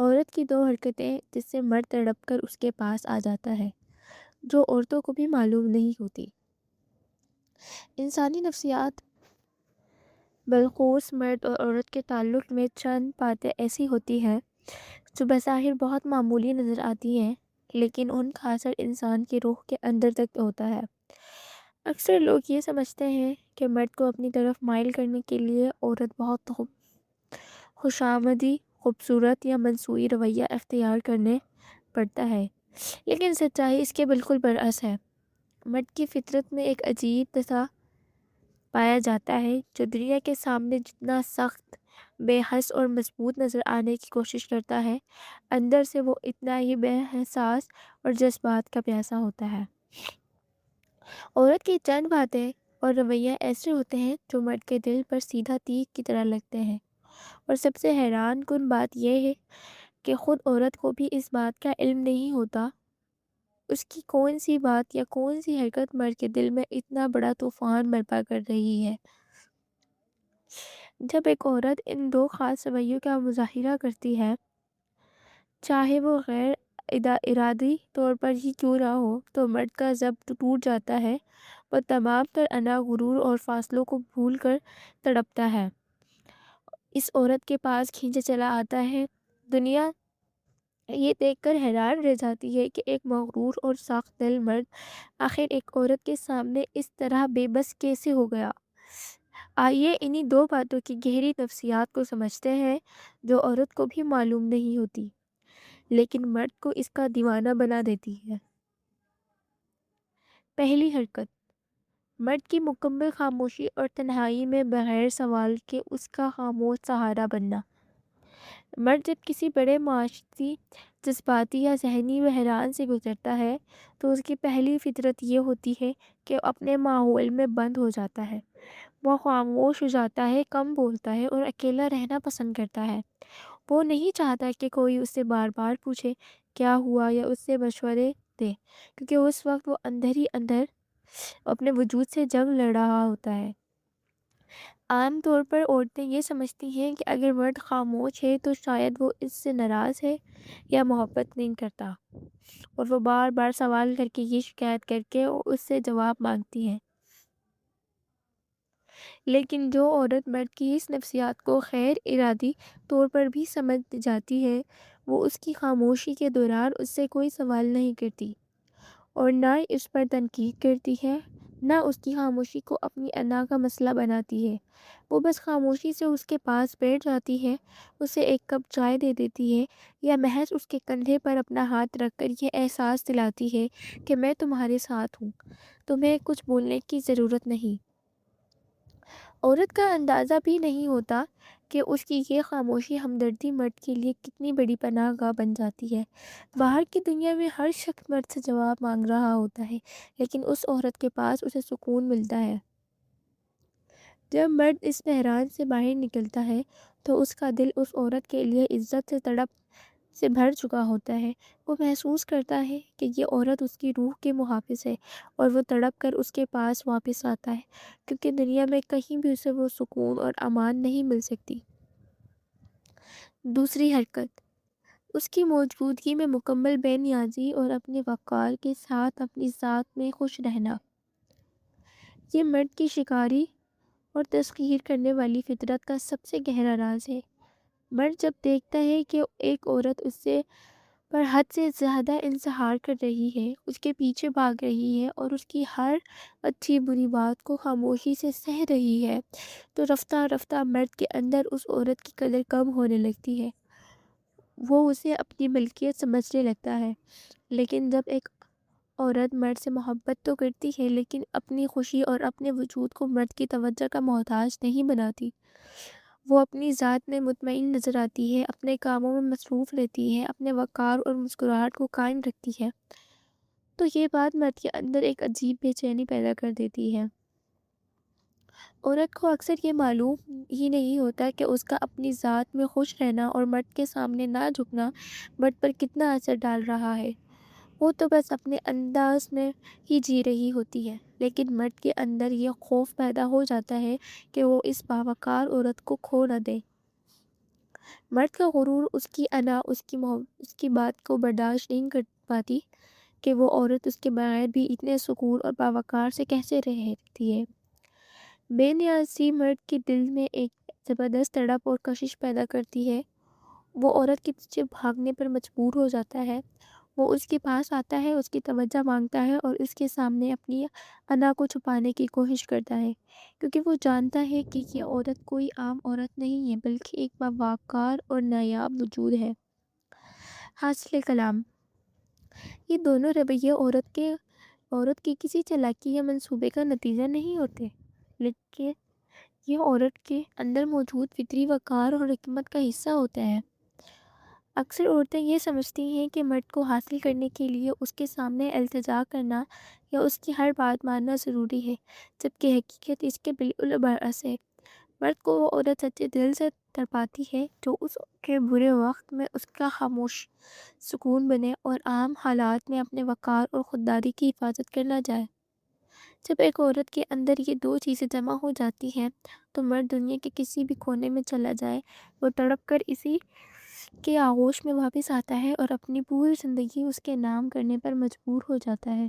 عورت کی 2 حرکتیں جس سے مرد تڑپ کر اس کے پاس آ جاتا ہے، جو عورتوں کو بھی معلوم نہیں ہوتی۔ انسانی نفسیات بالخصوص مرد اور عورت کے تعلق میں چند باتیں ایسی ہوتی ہیں جو بظاہر بہت معمولی نظر آتی ہیں، لیکن ان کا اثر انسان کی روح کے اندر تک ہوتا ہے۔ اکثر لوگ یہ سمجھتے ہیں کہ مرد کو اپنی طرف مائل کرنے کے لیے عورت بہت خوشامدی، خوبصورت یا منصوعی رویہ اختیار کرنے پڑتا ہے، لیکن سچائی اس کے بالکل برعکس ہے۔ مرد کی فطرت میں ایک عجیب تسا پایا جاتا ہے جو دنیا کے سامنے جتنا سخت، بے حس اور مضبوط نظر آنے کی کوشش کرتا ہے، اندر سے وہ اتنا ہی بے حساس اور جذبات کا پیاسا ہوتا ہے۔ عورت کی چند باتیں اور رویہ ایسے ہوتے ہیں جو مرد کے دل پر سیدھا تیر کی طرح لگتے ہیں، اور سب سے حیران کن بات یہ ہے کہ خود عورت کو بھی اس بات کا علم نہیں ہوتا اس کی کون سی بات یا کون سی حرکت مرد کے دل میں اتنا بڑا طوفان برپا کر رہی ہے۔ جب ایک عورت ان 2 خاص رویوں کا مظاہرہ کرتی ہے، چاہے وہ غیر ارادی طور پر ہی کیوں نہ ہو، تو مرد کا ضبط ٹوٹ جاتا ہے۔ وہ تمام تر انا، غرور اور فاصلوں کو بھول کر تڑپتا ہے، اس عورت کے پاس کھینچے چلا آتا ہے۔ دنیا یہ دیکھ کر حیران رہ جاتی ہے کہ ایک مغرور اور سخت دل مرد آخر ایک عورت کے سامنے اس طرح بے بس کیسے ہو گیا۔ آئیے انہی 2 باتوں کی گہری نفسیات کو سمجھتے ہیں جو عورت کو بھی معلوم نہیں ہوتی، لیکن مرد کو اس کا دیوانہ بنا دیتی ہے۔ پہلی حرکت، مرد کی مکمل خاموشی اور تنہائی میں بغیر سوال کے اس کا خاموش سہارا بننا۔ مرد جب کسی بڑے معاشی، جذباتی یا ذہنی بحران سے گزرتا ہے تو اس کی پہلی فطرت یہ ہوتی ہے کہ اپنے ماحول میں بند ہو جاتا ہے۔ وہ خاموش ہو جاتا ہے، کم بولتا ہے اور اکیلا رہنا پسند کرتا ہے۔ وہ نہیں چاہتا کہ کوئی اس سے بار بار پوچھے کیا ہوا یا اس سے مشورے دے، کیونکہ اس وقت وہ اندر ہی اندر اپنے وجود سے جنگ لڑ رہا ہوتا ہے۔ عام طور پر عورتیں یہ سمجھتی ہیں کہ اگر مرد خاموش ہے تو شاید وہ اس سے ناراض ہے یا محبت نہیں کرتا، اور وہ بار بار سوال کر کے، یہ شکایت کر کے اس سے جواب مانگتی ہیں۔ لیکن جو عورت مرد کی اس نفسیات کو غیر ارادی طور پر بھی سمجھ جاتی ہے، وہ اس کی خاموشی کے دوران اس سے کوئی سوال نہیں کرتی اور نہ اس پر تنقید کرتی ہے، نہ اس کی خاموشی کو اپنی انا کا مسئلہ بناتی ہے۔ وہ بس خاموشی سے اس کے پاس بیٹھ جاتی ہے، اسے ایک کپ چائے دے دیتی ہے یا محض اس کے کندھے پر اپنا ہاتھ رکھ کر یہ احساس دلاتی ہے کہ میں تمہارے ساتھ ہوں، تمہیں کچھ بولنے کی ضرورت نہیں۔ عورت کا اندازہ بھی نہیں ہوتا کہ اس کی یہ خاموشی ہمدردی مرد کے لیے کتنی بڑی پناہ گاہ بن جاتی ہے۔ باہر کی دنیا میں ہر شخص مرد سے جواب مانگ رہا ہوتا ہے، لیکن اس عورت کے پاس اسے سکون ملتا ہے۔ جب مرد اس بحران سے باہر نکلتا ہے تو اس کا دل اس عورت کے لیے عزت سے تڑپ سے بھر چکا ہوتا ہے۔ وہ محسوس کرتا ہے کہ یہ عورت اس کی روح کے محافظ ہے اور وہ تڑپ کر اس کے پاس واپس آتا ہے، کیونکہ دنیا میں کہیں بھی اسے وہ سکون اور امان نہیں مل سکتی۔ دوسری حرکت، اس کی موجودگی میں مکمل بے نیازی اور اپنے وقار کے ساتھ اپنی ذات میں خوش رہنا۔ یہ مرد کی شکاری اور تسخیر کرنے والی فطرت کا سب سے گہرا راز ہے۔ مرد جب دیکھتا ہے کہ ایک عورت اس سے پر حد سے زیادہ انتظار کر رہی ہے، اس کے پیچھے بھاگ رہی ہے اور اس کی ہر اچھی بری بات کو خاموشی سے سہ رہی ہے، تو رفتہ رفتہ مرد کے اندر اس عورت کی قدر کم ہونے لگتی ہے۔ وہ اسے اپنی ملکیت سمجھنے لگتا ہے۔ لیکن جب ایک عورت مرد سے محبت تو کرتی ہے لیکن اپنی خوشی اور اپنے وجود کو مرد کی توجہ کا محتاج نہیں بناتی، وہ اپنی ذات میں مطمئن نظر آتی ہے، اپنے کاموں میں مصروف رہتی ہے، اپنے وقار اور مسکراہٹ کو قائم رکھتی ہے، تو یہ بات مرد کے اندر ایک عجیب بے چینی پیدا کر دیتی ہے۔ عورت کو اکثر یہ معلوم ہی نہیں ہوتا کہ اس کا اپنی ذات میں خوش رہنا اور مرد کے سامنے نہ جھکنا مرد پر کتنا اثر ڈال رہا ہے۔ وہ تو بس اپنے انداز میں ہی جی رہی ہوتی ہے، لیکن مرد کے اندر یہ خوف پیدا ہو جاتا ہے کہ وہ اس باوقار عورت کو کھو نہ دے۔ مرد کا غرور، اس کی انا، اس کی بات کو برداشت نہیں کر پاتی کہ وہ عورت اس کے بغیر بھی اتنے سکون اور باوقار سے کیسے رہتی ہے۔ بے نیازی مرد کے دل میں ایک زبردست تڑپ اور کشش پیدا کرتی ہے۔ وہ عورت کے پیچھے بھاگنے پر مجبور ہو جاتا ہے۔ وہ اس کے پاس آتا ہے، اس کی توجہ مانگتا ہے اور اس کے سامنے اپنی انا کو چھپانے کی کوشش کرتا ہے، کیونکہ وہ جانتا ہے کہ یہ عورت کوئی عام عورت نہیں ہے بلکہ ایک باوقار اور نایاب وجود ہے۔ حاصل کلام: یہ دونوں رویے عورت کی کسی چالاکی یا منصوبے کا نتیجہ نہیں ہوتے، لیکن یہ عورت کے اندر موجود فطری وقار اور حکمت کا حصہ ہوتے ہیں۔ اکثر عورتیں یہ سمجھتی ہیں کہ مرد کو حاصل کرنے کے لیے اس کے سامنے التجا کرنا یا اس کی ہر بات ماننا ضروری ہے، جبکہ حقیقت اس کے بالکل برعکس ہے۔ مرد کو وہ عورت سچے دل سے تڑپاتی ہے جو اس کے برے وقت میں اس کا خاموش سکون بنے اور عام حالات میں اپنے وقار اور خودداری کی حفاظت کرنا جائے۔ جب ایک عورت کے اندر یہ دو چیزیں جمع ہو جاتی ہیں تو مرد دنیا کے کسی بھی کونے میں چلا جائے، وہ تڑپ کر اسی کے آغوش میں واپس آتا ہے اور اپنی پوری زندگی اس کے نام کرنے پر مجبور ہو جاتا ہے۔